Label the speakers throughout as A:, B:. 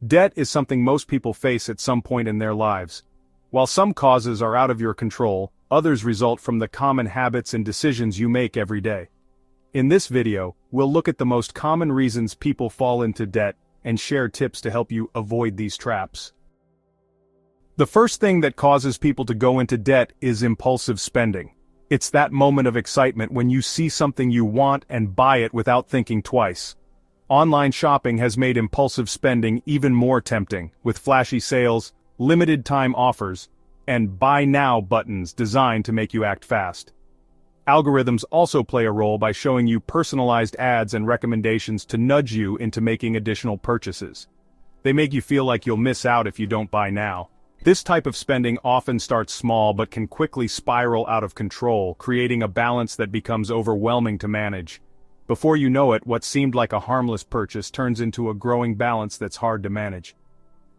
A: Debt is something most people face at some point in their lives. While some causes are out of your control, others result from the common habits and decisions you make every day. In this video, we'll look at the most common reasons people fall into debt and share tips to help you avoid these traps. The first thing that causes people to go into debt is impulsive spending. It's that moment of excitement when you see something you want and buy it without thinking twice. Online shopping has made impulsive spending even more tempting, with flashy sales, limited time offers, and buy now buttons designed to make you act fast. Algorithms also play a role by showing you personalized ads and recommendations to nudge you into making additional purchases. They make you feel like you'll miss out if you don't buy now. This type of spending often starts small but can quickly spiral out of control, creating a balance that becomes overwhelming to manage. Before you know it, what seemed like a harmless purchase turns into a growing balance that's hard to manage.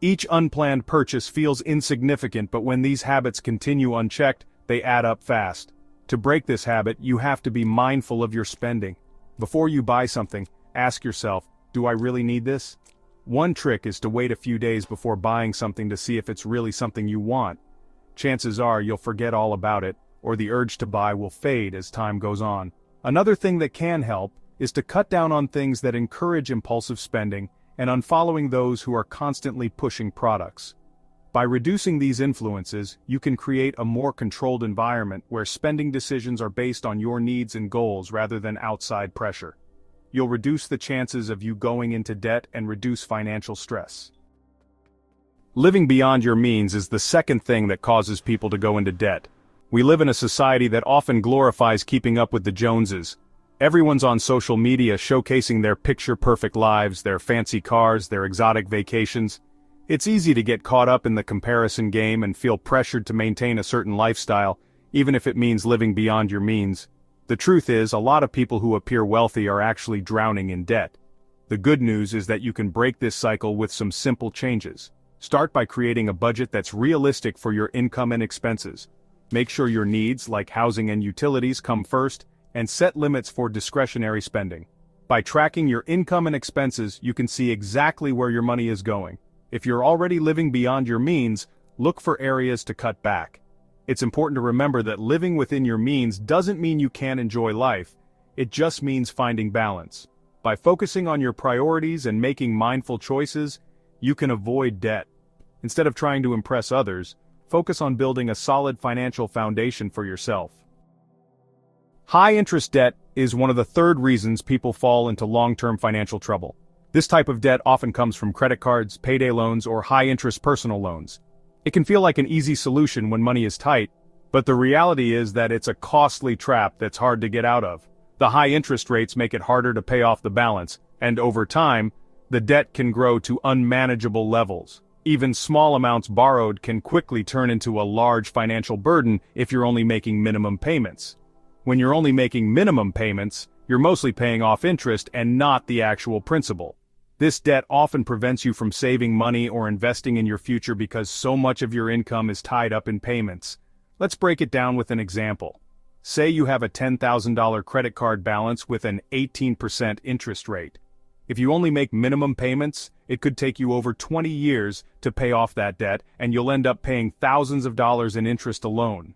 A: Each unplanned purchase feels insignificant, but when these habits continue unchecked, they add up fast. To break this habit, you have to be mindful of your spending. Before you buy something, ask yourself, do I really need this? One trick is to wait a few days before buying something to see if it's really something you want. Chances are you'll forget all about it, or the urge to buy will fade as time goes on. Another thing that can help is to cut down on things that encourage impulsive spending and unfollowing those who are constantly pushing products. By reducing these influences, you can create a more controlled environment where spending decisions are based on your needs and goals rather than outside pressure. You'll reduce the chances of you going into debt and reduce financial stress. Living beyond your means is the second thing that causes people to go into debt. We live in a society that often glorifies keeping up with the Joneses. Everyone's on social media showcasing their picture-perfect lives, their fancy cars, their exotic vacations. It's easy to get caught up in the comparison game and feel pressured to maintain a certain lifestyle, even if it means living beyond your means. The truth is, a lot of people who appear wealthy are actually drowning in debt. The good news is that you can break this cycle with some simple changes. Start by creating a budget that's realistic for your income and expenses. Make sure your needs, like housing and utilities, come first, and set limits for discretionary spending. By tracking your income and expenses, you can see exactly where your money is going. If you're already living beyond your means, look for areas to cut back. It's important to remember that living within your means doesn't mean you can't enjoy life. It just means finding balance. By focusing on your priorities and making mindful choices, you can avoid debt. Instead of trying to impress others, focus on building a solid financial foundation for yourself. High-interest debt is one of the third reasons people fall into long-term financial trouble. This type of debt often comes from credit cards, payday loans, or high-interest personal loans. It can feel like an easy solution when money is tight, but the reality is that it's a costly trap that's hard to get out of. The high interest rates make it harder to pay off the balance, and over time, the debt can grow to unmanageable levels. Even small amounts borrowed can quickly turn into a large financial burden if you're only making minimum payments. When you're only making minimum payments, you're mostly paying off interest and not the actual principal. This debt often prevents you from saving money or investing in your future because so much of your income is tied up in payments. Let's break it down with an example. Say you have a $10,000 credit card balance with an 18% interest rate. If you only make minimum payments, it could take you over 20 years to pay off that debt, and you'll end up paying thousands of dollars in interest alone.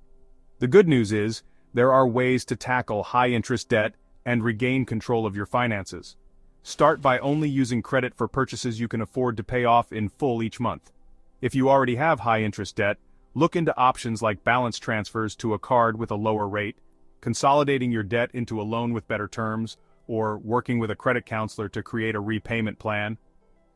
A: The good news is, there are ways to tackle high-interest debt and regain control of your finances. Start by only using credit for purchases you can afford to pay off in full each month. If you already have high-interest debt, look into options like balance transfers to a card with a lower rate, consolidating your debt into a loan with better terms, or working with a credit counselor to create a repayment plan.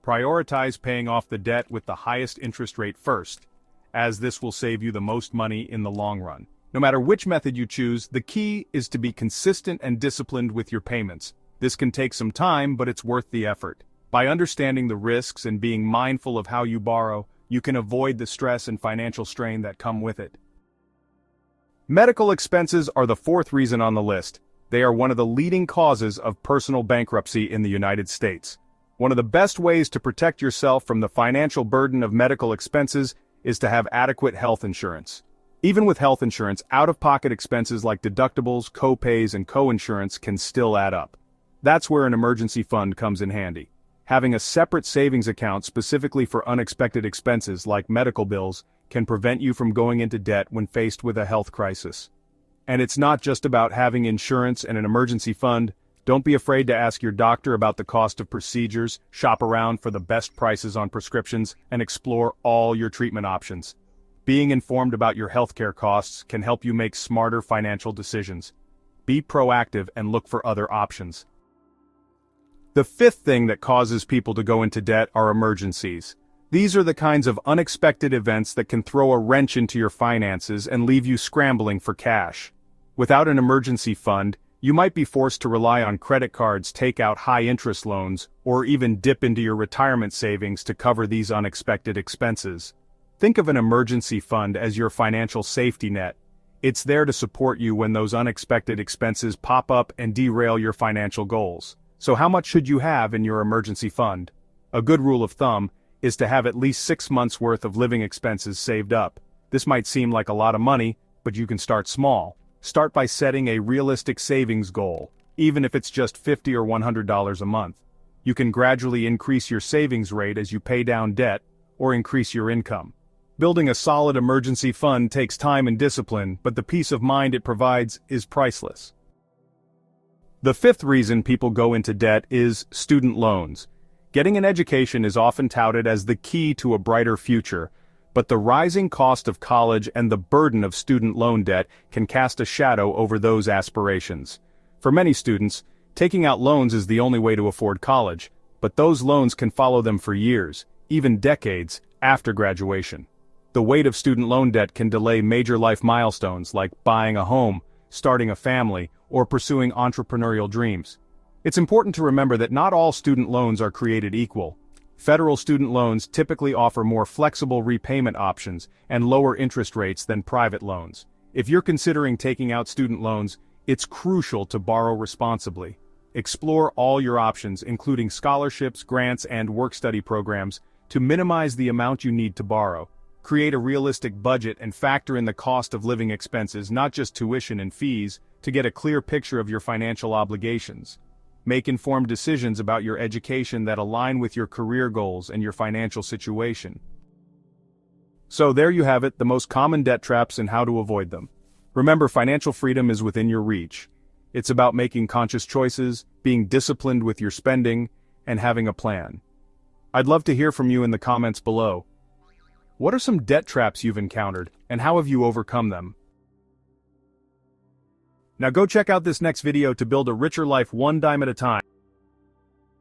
A: Prioritize paying off the debt with the highest interest rate first, as this will save you the most money in the long run. No matter which method you choose, the key is to be consistent and disciplined with your payments. This can take some time, but it's worth the effort. By understanding the risks and being mindful of how you borrow, you can avoid the stress and financial strain that come with it. Medical expenses are the fourth reason on the list. They are one of the leading causes of personal bankruptcy in the United States. One of the best ways to protect yourself from the financial burden of medical expenses is to have adequate health insurance. Even with health insurance, out-of-pocket expenses like deductibles, co-pays, and co-insurance can still add up. That's where an emergency fund comes in handy. Having a separate savings account specifically for unexpected expenses like medical bills can prevent you from going into debt when faced with a health crisis. And it's not just about having insurance and an emergency fund. Don't be afraid to ask your doctor about the cost of procedures, shop around for the best prices on prescriptions, and explore all your treatment options. Being informed about your healthcare costs can help you make smarter financial decisions. Be proactive and look for other options. The fifth thing that causes people to go into debt are emergencies. These are the kinds of unexpected events that can throw a wrench into your finances and leave you scrambling for cash. Without an emergency fund, you might be forced to rely on credit cards, take out high-interest loans, or even dip into your retirement savings to cover these unexpected expenses. Think of an emergency fund as your financial safety net. It's there to support you when those unexpected expenses pop up and derail your financial goals. So how much should you have in your emergency fund? A good rule of thumb is to have at least 6 months' worth of living expenses saved up. This might seem like a lot of money, but you can start small. Start by setting a realistic savings goal, even if it's just $50 or $100 a month. You can gradually increase your savings rate as you pay down debt or increase your income. Building a solid emergency fund takes time and discipline, but the peace of mind it provides is priceless. The fifth reason people go into debt is student loans. Getting an education is often touted as the key to a brighter future, but the rising cost of college and the burden of student loan debt can cast a shadow over those aspirations. For many students, taking out loans is the only way to afford college, but those loans can follow them for years, even decades, after graduation. The weight of student loan debt can delay major life milestones like buying a home, starting a family, or pursuing entrepreneurial dreams. It's important to remember that not all student loans are created equal. Federal student loans typically offer more flexible repayment options and lower interest rates than private loans. If you're considering taking out student loans, it's crucial to borrow responsibly. Explore all your options, including scholarships, grants, and work-study programs, to minimize the amount you need to borrow. Create a realistic budget and factor in the cost of living expenses, not just tuition and fees, to get a clear picture of your financial obligations. Make informed decisions about your education that align with your career goals and your financial situation. So there you have it, the most common debt traps and how to avoid them. Remember, financial freedom is within your reach. It's about making conscious choices, being disciplined with your spending, and having a plan. I'd love to hear from you in the comments below. What are some debt traps you've encountered, and how have you overcome them? Now go check out this next video to build a richer life one dime at a time.